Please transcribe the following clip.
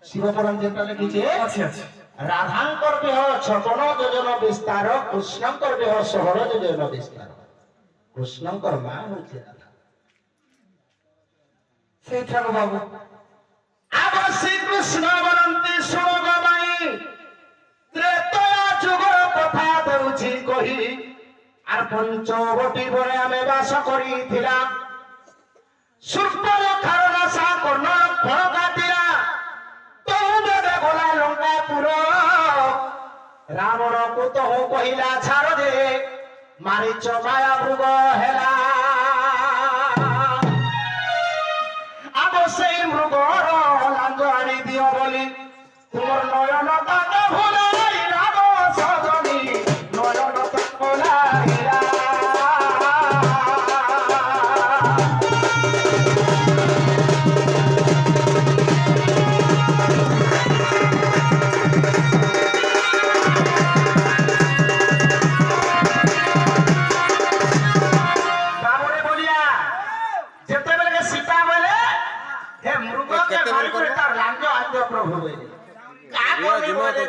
শিবপুরাণ যেটা লিখেছে আচ্ছা আচ্ছা রাধাঙ্কর দেহ ছটন যোজন বিস্তার কৃষ্ণঙ্কর দেহ সহর যোজন বিস্তার কৃষ্ণঙ্কর মা হচ্ছে রাধা সেই ঠাকুর বাবু আবার শ্রীকৃষ্ণ বলন্তি শুণ গবাই ত্রেতয়া যুগর কথা দেউছি কহি আর পঞ্চবটী বনে আমি বাস করিছিলাম সূর্পরেখার রাশা কর্ণ লক্ষণ কাটিলা তৌবে গোলা লঙ্কাপুর রাবণ কুতহ কহিলা ছাড় দে মারিচ মায়া মৃগ হেলা আব সেই মৃগর লাঞ্জ আনি দিও বলি তোমার নয়ন তাক ভুলাই রাম সজনী নয়ন তাক ভুলাইলা রাবণে বলিয়া যেতেবেলে সীতা বলে হে মৃগকে মারিবে তার লাঞ্জ আঞ্জ প্রভু বলে